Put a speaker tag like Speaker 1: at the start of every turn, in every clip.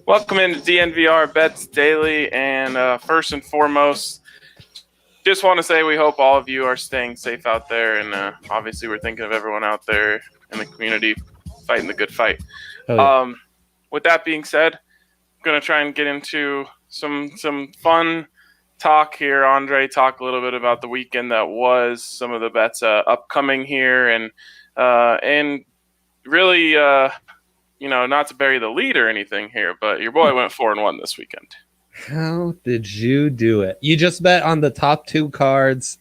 Speaker 1: Welcome into DNVR Bets Daily, and first and foremost, just want to say we hope all of you are staying safe out there, and obviously we're thinking of everyone out there in the community fighting the good fight.
Speaker 2: Oh, yeah.
Speaker 1: With that being said, I'm going to try and get into some fun talk here. Andre, talk a little bit about the weekend that was, some of the bets upcoming here, and really not to bury the lead or anything here, but your boy went 4-1 this weekend.
Speaker 2: How did you do it? You just bet on the top two cards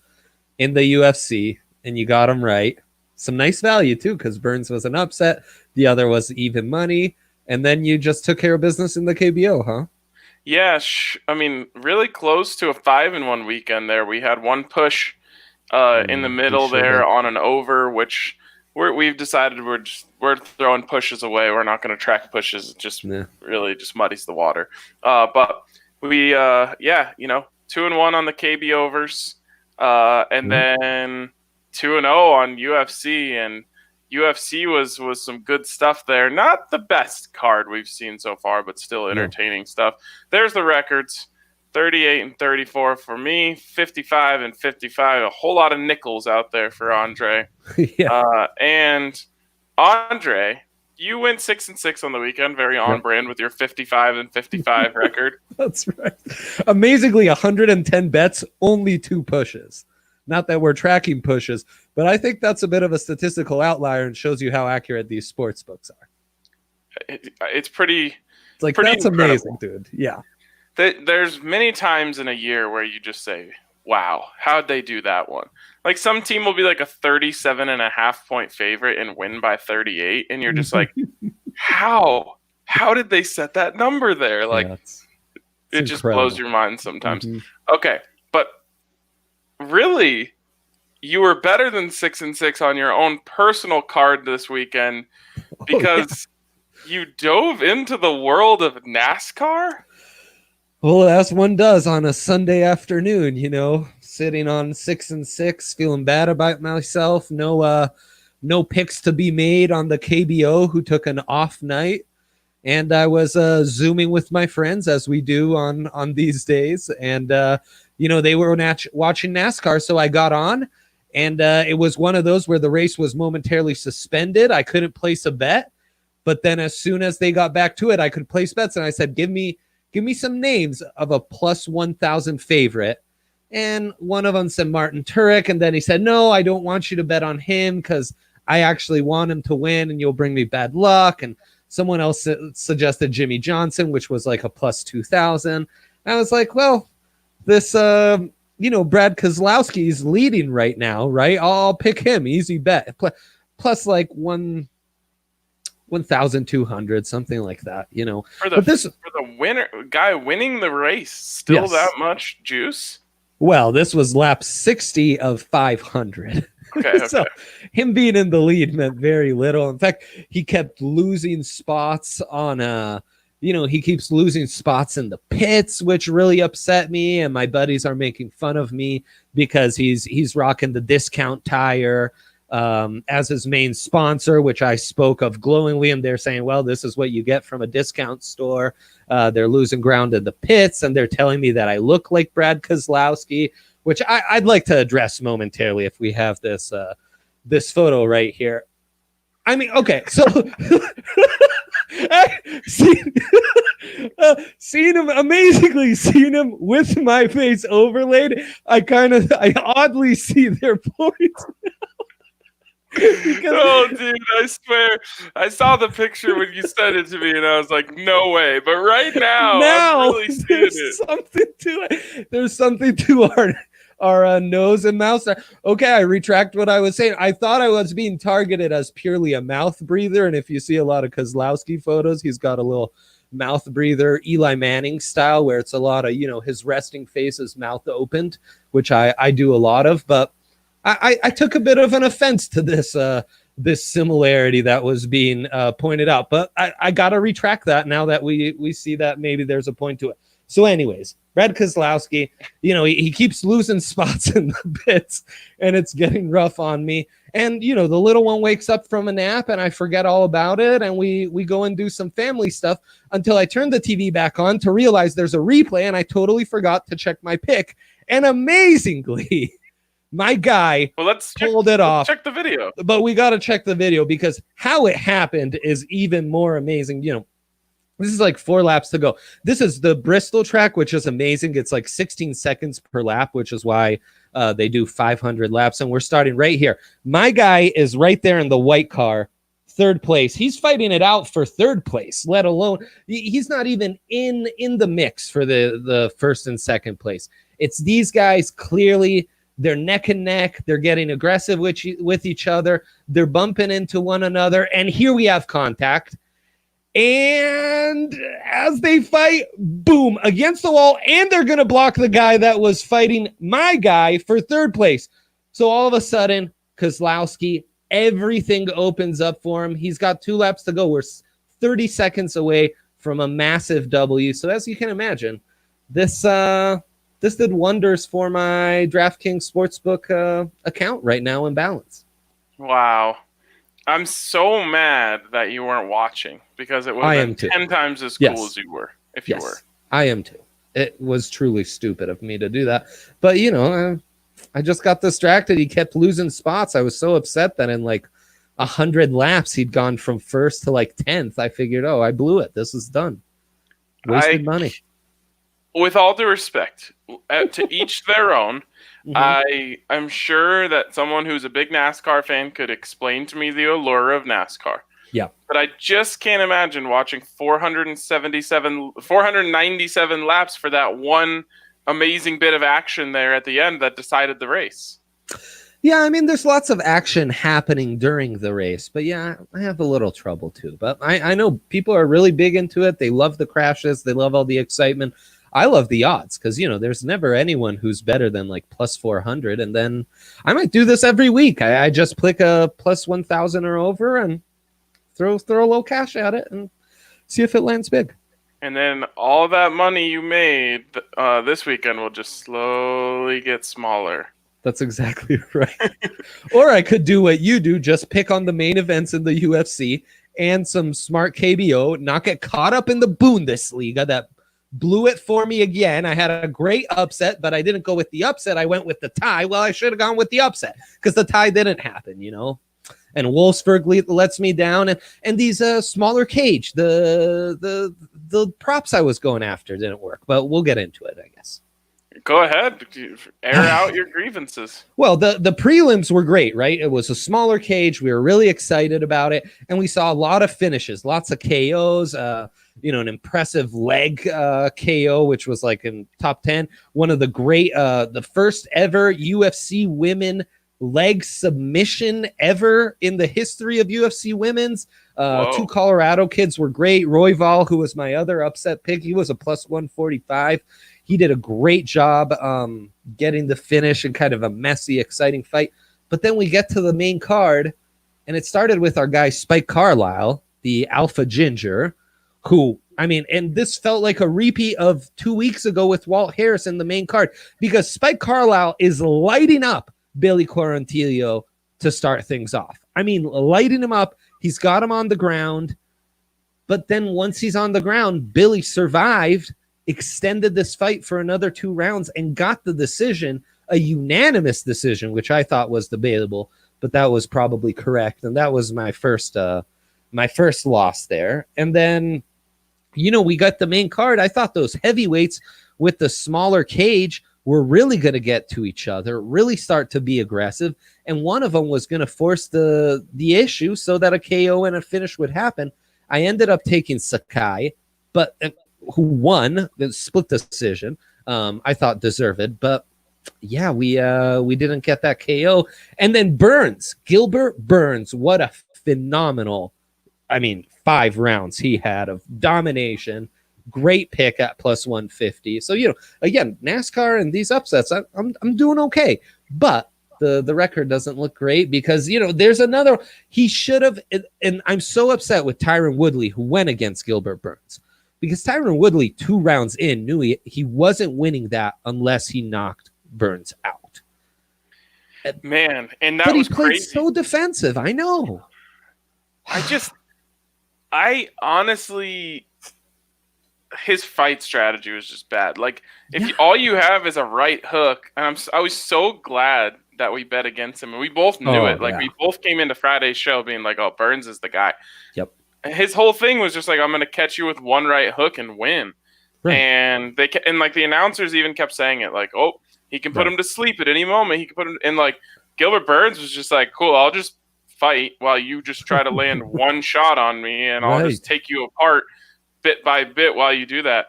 Speaker 2: in the UFC, and you got them right. Some nice value, too, because Burns was an upset. The other was even money. And then you just took care of business in the KBO, huh?
Speaker 1: Yeah, really close to a 5-1 weekend there. We had one push in the middle there on an over, which we've decided we're throwing pushes away. We're not going to track pushes. It just really just muddies the water. But we 2-1 on the KB overs, and then 2-0 on UFC, and UFC was some good stuff there. Not the best card we've seen so far, but still entertaining stuff. There's the records. 38 and 34 for me, 55 and 55. A whole lot of nickels out there for Andre. And Andre, you went 6-6 on the weekend, very on brand with your 55 and 55 record.
Speaker 2: That's right. Amazingly, 110 bets, only 2 pushes. Not that we're tracking pushes, but I think that's a bit of a statistical outlier and shows you how accurate these sports books are.
Speaker 1: It's pretty.
Speaker 2: It's like,
Speaker 1: pretty
Speaker 2: that's
Speaker 1: incredible.
Speaker 2: amazing, dude. Yeah.
Speaker 1: There's many times in a year where you just say, wow, how'd they do that one? Like, some team will be like a 37.5 point favorite and win by 38. And you're just like, how did they set that number there? Like, it just blows your mind sometimes. Okay. But really, you were better than 6-6 on your own personal card this weekend because you dove into the world of NASCAR.
Speaker 2: Well, as one does on a Sunday afternoon, sitting on 6-6, feeling bad about myself. No picks to be made on the KBO, who took an off night. And I was Zooming with my friends, as we do on these days. And, they were watching NASCAR, so I got on. And it was one of those where the race was momentarily suspended. I couldn't place a bet. But then as soon as they got back to it, I could place bets. And I said, give me some names of a plus 1,000 favorite. And one of them said Martin Turek. And then he said, no, I don't want you to bet on him because I actually want him to win and you'll bring me bad luck. And someone else suggested Jimmy Johnson, which was like a plus 2,000. I was like, well, this, Brad Keselowski is leading right now, right? I'll pick him. Easy bet. Plus like 1,200, something like that,
Speaker 1: For the winner guy winning the race, still that much juice?
Speaker 2: Well, this was lap 60 of 500.
Speaker 1: Okay.
Speaker 2: So him being in the lead meant very little. In fact, he kept losing spots on he keeps losing spots in the pits, which really upset me. And my buddies are making fun of me because he's rocking the Discount Tire as his main sponsor, which I spoke of glowingly, and they're saying, well, this is what you get from a discount store. They're losing ground in the pits, and they're telling me that I look like Brad Keselowski, which I'd like to address momentarily if we have this photo right here. I mean, okay, so seeing him with my face overlaid, I oddly see their points.
Speaker 1: Oh, dude, I swear. I saw the picture when you sent it to me, and I was like, no way. But right now I'm really seeing it.
Speaker 2: There's something to our nose and mouth. Okay, I retract what I was saying. I thought I was being targeted as purely a mouth breather, and if you see a lot of Keselowski photos, he's got a little mouth breather, Eli Manning style, where it's a lot of, his resting face is mouth opened, which I do a lot of, but I took a bit of an offense to this similarity that was being pointed out, but I got to retract that now that we see that maybe there's a point to it. So anyways, Brad Keselowski, he keeps losing spots in the pits, and it's getting rough on me. And, the little one wakes up from a nap, and I forget all about it, and we go and do some family stuff until I turn the TV back on to realize there's a replay, and I totally forgot to check my pick. And amazingly, my guy pulled it off.
Speaker 1: Check the video.
Speaker 2: But we got to check the video because how it happened is even more amazing. This is like 4 laps to go. This is the Bristol track, which is amazing. It's like 16 seconds per lap, which is why they do 500 laps. And we're starting right here. My guy is right there in the white car, 3rd place. He's fighting it out for 3rd place, let alone he's not even in the mix for the 1st and 2nd place. It's these guys clearly. They're neck and neck. They're getting aggressive with each other. They're bumping into one another. And here we have contact. And as they fight, boom, against the wall, and they're going to block the guy that was fighting my guy for 3rd place. So all of a sudden, Keselowski, everything opens up for him. He's got 2 laps to go. We're 30 seconds away from a massive W. So as you can imagine, this did wonders for my DraftKings Sportsbook account right now in balance.
Speaker 1: Wow. I'm so mad that you weren't watching because it would have been 10 times as cool as you were if you were.
Speaker 2: I am too. It was truly stupid of me to do that. But, I just got distracted. He kept losing spots. I was so upset that in like 100 laps, he'd gone from 1st to like 10th. I figured, I blew it. This is done. Wasted money.
Speaker 1: With all due respect, to each their own. I'm sure that someone who's a big NASCAR fan could explain to me the allure of NASCAR.
Speaker 2: Yeah.
Speaker 1: But I just can't imagine watching 497 laps for that one amazing bit of action there at the end that decided the race.
Speaker 2: Yeah, I mean, there's lots of action happening during the race, but yeah, I have a little trouble too. But I know people are really big into it. They love the crashes. They love all the excitement. I love the odds because, there's never anyone who's better than like plus 400. And then I might do this every week. I just click a plus 1,000 or over and throw a little cash at it and see if it lands big.
Speaker 1: And then all that money you made this weekend will just slowly get smaller.
Speaker 2: That's exactly right. Or I could do what you do, just pick on the main events in the UFC and some smart KBO, not get caught up in the Bundesliga that blew it for me again. I had a great upset, but I didn't go with the upset. I went with the tie. Well, I should have gone with the upset because the tie didn't happen, And Wolfsburg lets me down. And these smaller cage, the props I was going after didn't work. But we'll get into it, I guess.
Speaker 1: Go ahead. Air out your grievances.
Speaker 2: Well, the prelims were great, right? It was a smaller cage. We were really excited about it. And we saw a lot of finishes, lots of KOs, an impressive leg KO, which was like in top 10. One of the great, the first ever UFC women leg submission ever in the history of UFC women's. 2 Colorado kids were great. Royval, who was my other upset pick, he was a plus 145. He did a great job getting the finish in kind of a messy, exciting fight. But then we get to the main card, and it started with our guy Spike Carlisle, the Alpha Ginger, who, and this felt like a repeat of 2 weeks ago with Walt Harris in the main card, because Spike Carlisle is lighting up Billy Quarantillo to start things off. Lighting him up. He's got him on the ground. But then once he's on the ground, Billy survived, extended this fight for another 2 rounds, and got the decision, a unanimous decision, which I thought was debatable, but that was probably correct. And that was my first loss there. And then, we got the main card. I thought those heavyweights with the smaller cage were really going to get to each other, really start to be aggressive. And one of them was going to force the issue so that a KO and a finish would happen. I ended up taking Sakai, but who won the split decision. I thought deserved, but yeah, we didn't get that KO. And then Gilbert Burns, what a phenomenal, 5 rounds he had of domination. Great pick at plus 150. So, again, NASCAR and these upsets, I'm doing okay. But the record doesn't look great because, there's another. He should have, and I'm so upset with Tyron Woodley, who went against Gilbert Burns. because Tyron Woodley 2 rounds in knew he wasn't winning that unless he knocked Burns out.
Speaker 1: Man, and that
Speaker 2: but
Speaker 1: was
Speaker 2: he played
Speaker 1: crazy.
Speaker 2: so defensive. I know.
Speaker 1: I honestly, his fight strategy was just bad. Like, if all you have is a right hook, and I was so glad that we bet against him, and we both knew it. Like, we both came into Friday's show being like, "Oh, Burns is the guy."
Speaker 2: Yep.
Speaker 1: And his whole thing was just like, "I'm going to catch you with one right hook and win." Right. And like the announcers even kept saying it, like, "Oh, he can put him to sleep at any moment. He can put him." And like Gilbert Burns was just like, "Cool, I'll just fight while you just try to land one shot on me, and I'll just take you apart bit by bit while you do that."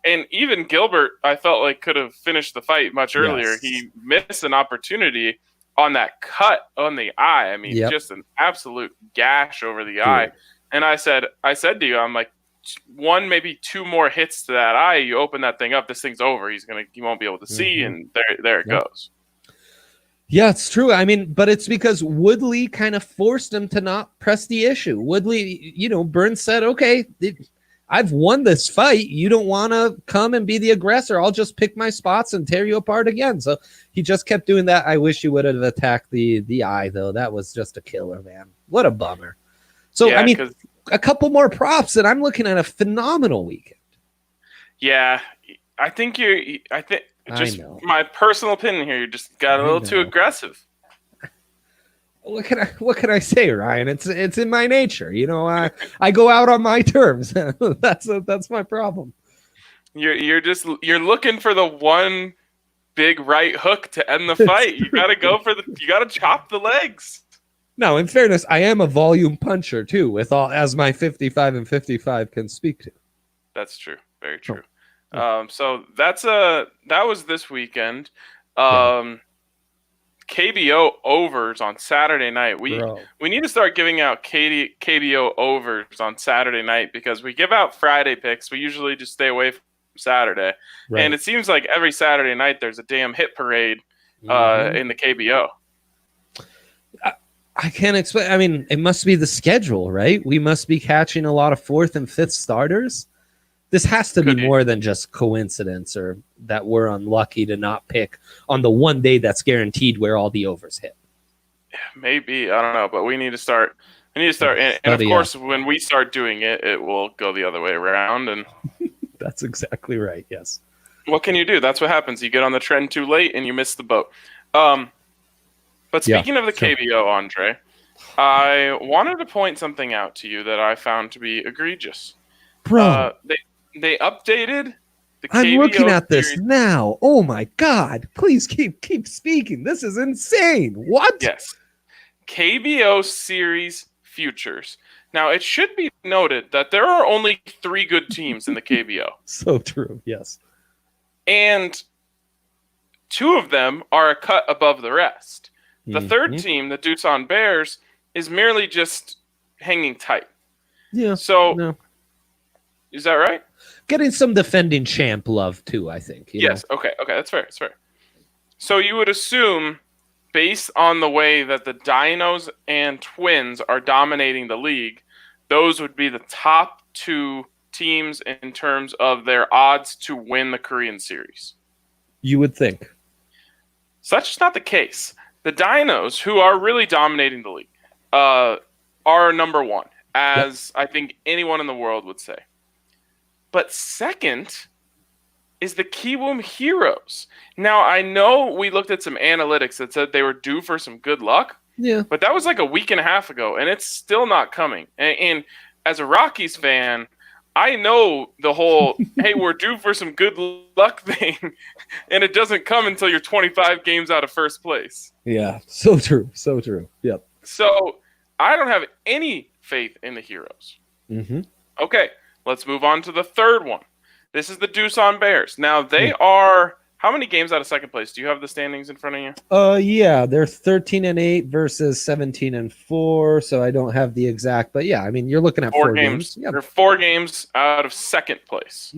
Speaker 1: And even Gilbert, I felt like could have finished the fight much earlier. Yes. He missed an opportunity on that cut on the eye. I mean, just an absolute gash over the eye. And I said to you, I'm like, one, maybe 2 more hits to that eye, you open that thing up, this thing's over. He won't be able to see, and there it goes.
Speaker 2: Yeah, it's true. I mean, but it's because Woodley kind of forced him to not press the issue. Woodley, Burns said, "Okay, I've won this fight. You don't want to come and be the aggressor. I'll just pick my spots and tear you apart again." So he just kept doing that. I wish he would have attacked the eye, though. That was just a killer, man. What a bummer. So, I mean, a couple more props, and I'm looking at a phenomenal weekend.
Speaker 1: Yeah, I think just my personal opinion here, you just got a little too aggressive.
Speaker 2: What can I say, Ryan? It's in my nature. I go out on my terms. That's my problem.
Speaker 1: You're looking for the one big right hook to end the fight. You got to you got to chop the legs.
Speaker 2: No, in fairness, I am a volume puncher too, as my 55 and 55 can speak to.
Speaker 1: That's true. Very true. So that was this weekend. KBO overs on Saturday night. We need to start giving out KBO overs on Saturday night, because we give out Friday picks. We usually just stay away from Saturday. Right. And it seems like every Saturday night there's a damn hit parade in the KBO.
Speaker 2: I can't explain. I mean, it must be the schedule, right? We must be catching a lot of 4th and 5th starters. This has to be more than just coincidence, or that we're unlucky to not pick on the one day that's guaranteed where all the overs hit.
Speaker 1: Maybe. I don't know, but we need to start. And of course, when we start doing it, it will go the other way around. And
Speaker 2: that's exactly right. Yes.
Speaker 1: What can you do? That's what happens. You get on the trend too late and you miss the boat. But speaking of the KBO, Andre, I wanted to point something out to you that I found to be egregious.
Speaker 2: Bro,
Speaker 1: they updated the KBO.
Speaker 2: I'm looking at this now. Oh my God! Please keep speaking. This is insane. What?
Speaker 1: Yes, KBO series futures. Now, it should be noted that there are only 3 good teams in the KBO.
Speaker 2: So true. Yes,
Speaker 1: and 2 of them are a cut above the rest. The third team, the Doosan Bears, is merely just hanging tight.
Speaker 2: Yeah.
Speaker 1: So, is that right?
Speaker 2: Getting some defending champ love too, I think.
Speaker 1: Yes. Okay. That's fair. So you would assume, based on the way that the Dinos and Twins are dominating the league, those would be the top 2 teams in terms of their odds to win the Korean series.
Speaker 2: You would think.
Speaker 1: Such is not the case. The Dinos, who are really dominating the league, are number 1, as I think anyone in the world would say. But second is the Kiwoom Heroes. Now, I know we looked at some analytics that said they were due for some good luck.
Speaker 2: Yeah.
Speaker 1: But that was like a week and a half ago, and it's still not coming. And as a Rockies fan, I know the whole, hey, we're due for some good luck thing, and it doesn't come until you're 25 games out of first place.
Speaker 2: Yeah, so true. Yep.
Speaker 1: So I don't have any faith in the Heroes. Okay, let's move on to the third one. This is the Doosan Bears. Now, they are how many games out of second place? Do you have the standings in front of you?
Speaker 2: Yeah, they're 13-8 versus 17-4. So I don't have the exact, but yeah, I mean, you're looking at 4 games.
Speaker 1: Yep. They're 4 games out of second place.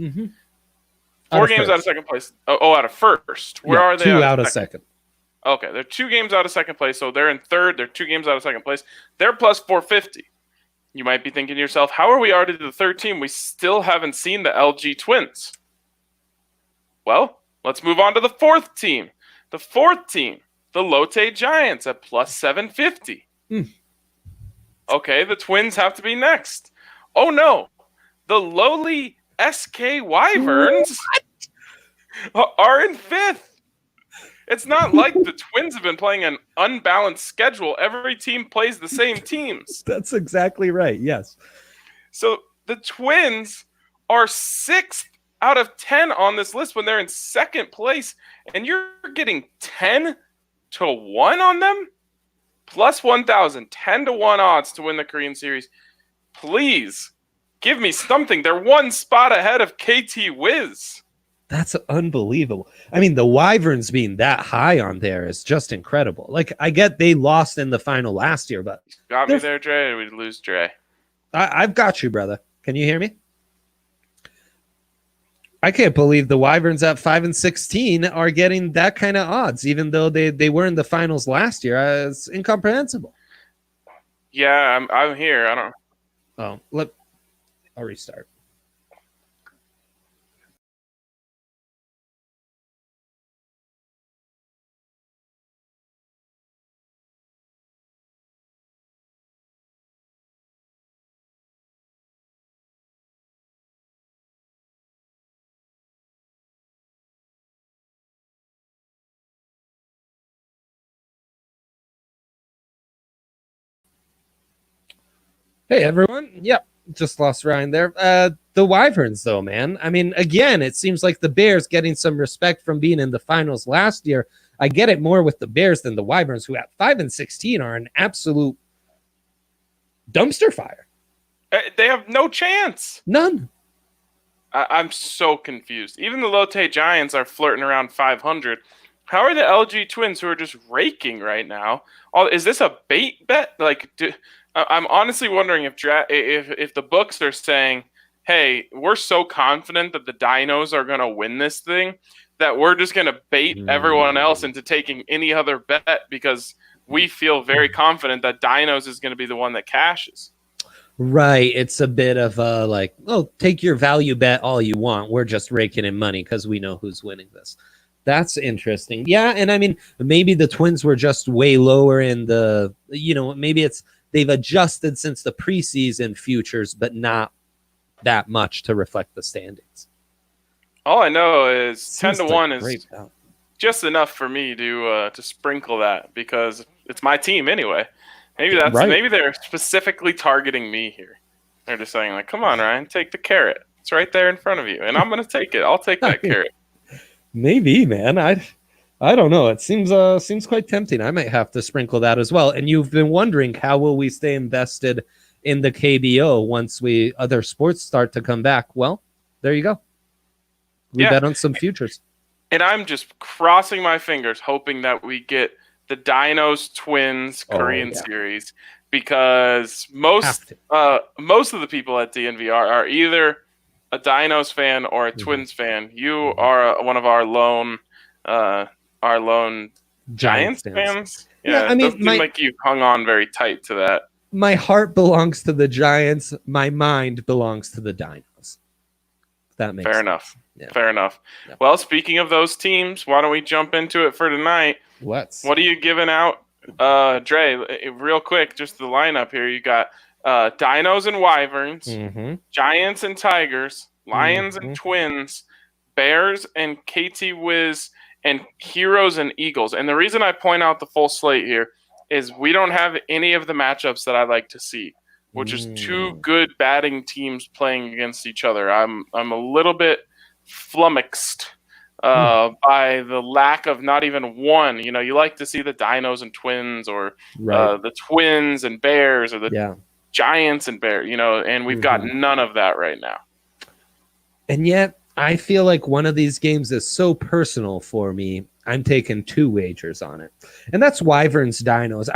Speaker 1: 4 games out of second place. Out of first. Where are they?
Speaker 2: 2 out of second.
Speaker 1: Okay, they're 2 games out of second place. So they're in third. They're 2 games out of second place. They're plus 450. You might be thinking to yourself, how are we already the third team? We still haven't seen the LG Twins. Well, let's move on to the fourth team. The fourth team, the Lotte Giants at plus 750. Okay, the Twins have to be next. Oh no, the lowly SK Wyverns are in fifth. It's not like the Twins have been playing an unbalanced schedule. Every team plays the same teams.
Speaker 2: That's exactly right, yes.
Speaker 1: So the Twins are 6th out of 10 on this list when they're in second place, and you're getting 10 to 1 on them? Plus 1,000, 10 to 1 odds to win the Korean Series. Please give me something. They're one spot ahead of KT Wiz.
Speaker 2: That's unbelievable. I mean, the Wyverns being that high on there is just incredible. Like, I get they lost in the final last year, but
Speaker 1: got me there, Dre. Or we lose Dre.
Speaker 2: I've got you, brother. Can you hear me? I can't believe the Wyverns at 5-16 are getting that kind of odds, even though they were in the finals last year. It's incomprehensible.
Speaker 1: Yeah, I'm here. I don't.
Speaker 2: Oh, I'll restart. Hey, everyone. Yep, just lost Ryan there. The Wyverns, though, man. I mean, again, it seems like the Bears getting some respect from being in the finals last year. I get it more with the Bears than the Wyverns, who at 5-16 are an absolute dumpster fire.
Speaker 1: They have no chance.
Speaker 2: None.
Speaker 1: I'm so confused. Even the Lotte Giants are flirting around 500. How are the LG Twins, who are just raking right now? Is this a bait bet? Like, I'm honestly wondering if the books are saying, hey, we're so confident that the Dinos are going to win this thing that we're just going to bait everyone else into taking any other bet because we feel very confident that Dinos is going to be the one that cashes.
Speaker 2: Right. It's a bit of like, oh, take your value bet all you want. We're just raking in money because we know who's winning this. That's interesting. Yeah, and I mean, maybe the Twins were just way lower in the, maybe it's they've adjusted since the preseason futures, but not that much to reflect the standings.
Speaker 1: All I know is 10 to 1 is
Speaker 2: bet.
Speaker 1: Just enough for me to sprinkle that because it's my team anyway. Maybe they're specifically targeting me here. They're just saying like, come on, Ryan, take the carrot. It's right there in front of you, and I'm going to take it. I'll take that carrot.
Speaker 2: Maybe, man. I don't know. It seems quite tempting. I might have to sprinkle that as well. And you've been wondering how will we stay invested in the KBO once other sports start to come back. Well, there you go. We bet on some futures.
Speaker 1: And I'm just crossing my fingers, hoping that we get the Dinos Twins Korean Series because most of the people at DNVR are either a Dinos fan or a Twins fan. You are one of our lone Giants fans. Yeah, I mean, it doesn't seem like you hung on very tight to that.
Speaker 2: My heart belongs to the Giants. My mind belongs to the Dinos. That makes
Speaker 1: fair enough. Yeah. Fair enough. Yeah. Well, speaking of those teams, why don't we jump into it for tonight? What are you giving out, Dre? Real quick, just the lineup here. You got Dinos and Wyverns, Giants and Tigers, Lions and Twins, Bears and KT Wiz, and Heroes and Eagles. And the reason I point out the full slate here is we don't have any of the matchups that I like to see, which is two good batting teams playing against each other. I'm a little bit flummoxed by the lack of not even one. You like to see the Dinos and Twins or the Twins and Bears or the Giants and Bears, and we've got none of that right now.
Speaker 2: And yet I feel like one of these games is so personal for me. I'm taking 2 wagers on it. And that's Wyverns Dinos.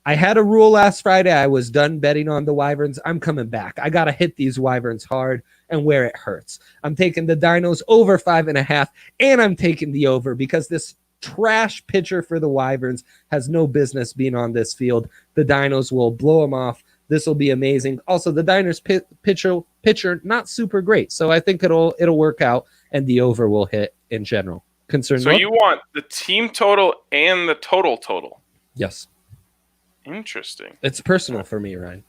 Speaker 2: I had a rule last Friday. I was done betting on the Wyverns. I'm coming back. I got to hit these Wyverns hard and where it hurts. I'm taking the Dinos over 5.5, and I'm taking the over because this trash pitcher for the Wyverns has no business being on this field. The Dinos will blow them off This will be amazing. Also, the Diners pitcher not super great, so I think it'll work out, and the over will hit in general.
Speaker 1: So you want the team total and the total?
Speaker 2: Yes.
Speaker 1: Interesting.
Speaker 2: It's personal for me, Ryan.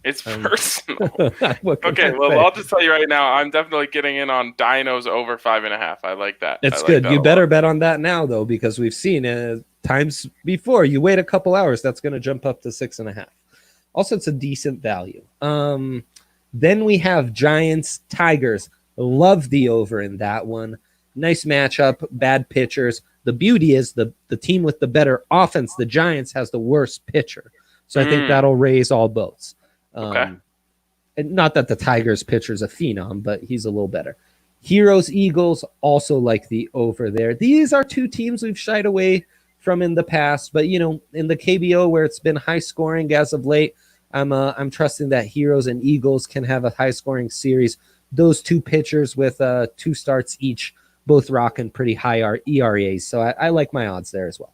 Speaker 1: It's personal.
Speaker 2: Okay,
Speaker 1: well, I'll just tell you right now, I'm definitely getting in on Dinos over 5.5. I like that.
Speaker 2: It's good. You better bet on that now, though, because we've seen times before. You wait a couple hours, that's going to jump up to 6.5. Also, it's a decent value. Then we have Giants, Tigers. Love the over in that one. Nice matchup, bad pitchers. The beauty is the team with the better offense, the Giants, has the worst pitcher. So I think that'll raise all boats.
Speaker 1: Okay.
Speaker 2: And not that the Tigers pitcher's a phenom, but he's a little better. Heroes, Eagles, also like the over there. These are two teams we've shied away from in the past, but in the KBO where it's been high scoring as of late, I'm trusting that Heroes and Eagles can have a high scoring series. Those two pitchers with 2 starts each, both rocking pretty high ERAs. So I like my odds there as well.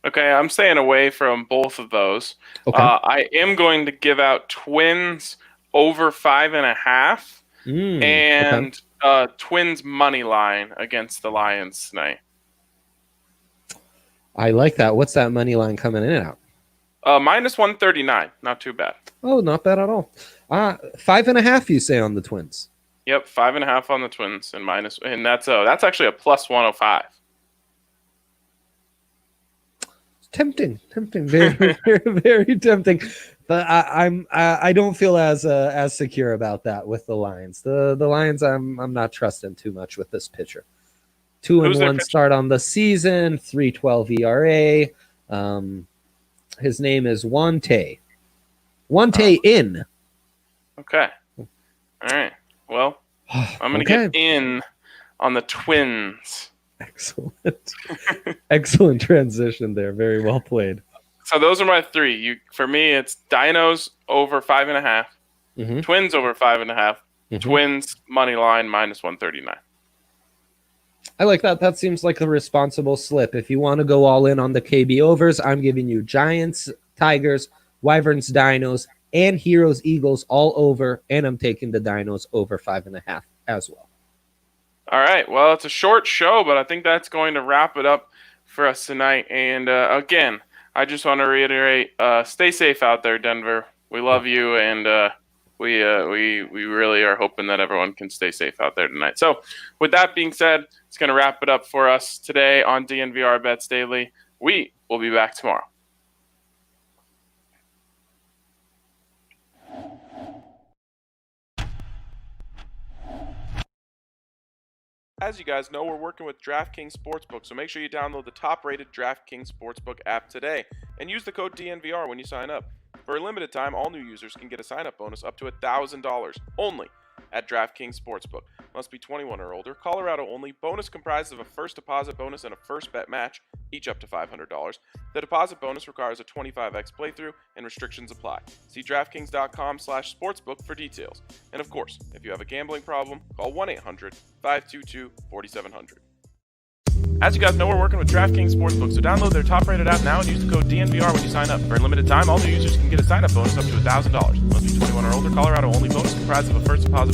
Speaker 1: Okay, I'm staying away from both of those. Okay. I am going to give out Twins over 5.5 and Twins money line against the Lions tonight.
Speaker 2: I like that. What's that money line coming in at?
Speaker 1: Minus 139. Not too bad.
Speaker 2: Oh, not bad at all. 5.5 you say on the Twins?
Speaker 1: Yep, 5.5 on the Twins and that's actually a plus 105.
Speaker 2: Tempting, very, very, very tempting. But I don't feel as secure about that with the Lions. The Lions, I'm not trusting too much with this pitcher. 2-1 start on the season, 3.12 ERA. His name is Wante In.
Speaker 1: Okay. All right. Well, I'm going to get in on the Twins.
Speaker 2: Excellent transition there. Very well played.
Speaker 1: So those are my 3. For me, it's Dinos over 5.5, Twins over 5.5, Twins money line minus 139.
Speaker 2: I like that. That seems like a responsible slip. If you want to go all in on the KB overs, I'm giving you Giants, Tigers, Wyverns, Dinos, and Heroes, Eagles all over, and I'm taking the Dinos over 5.5 as well.
Speaker 1: All right. Well, it's a short show, but I think that's going to wrap it up for us tonight. And again, I just want to reiterate: stay safe out there, Denver. We love you, and we really are hoping that everyone can stay safe out there tonight. So, with that being said, it's going to wrap it up for us today on DNVR Bets Daily. We will be back tomorrow. As you guys know, we're working with DraftKings Sportsbook, so make sure you download the top-rated DraftKings Sportsbook app today and use the code DNVR when you sign up. For a limited time, all new users can get a sign-up bonus up to $1,000 only at DraftKings Sportsbook. Must be 21 or older. Colorado only. Bonus comprised of a first deposit bonus and a first bet match, each up to $500. The deposit bonus requires a 25x playthrough and restrictions apply. See DraftKings.com/sportsbook for details. And of course, if you have a gambling problem, call 1-800-522-4700. As you guys know, we're working with DraftKings Sportsbook, so download their top-rated app now and use the code DNVR when you sign up. For a limited time, all new users can get a sign-up bonus up to $1,000. Must be 21 or older. Colorado only. Bonus comprised of a first deposit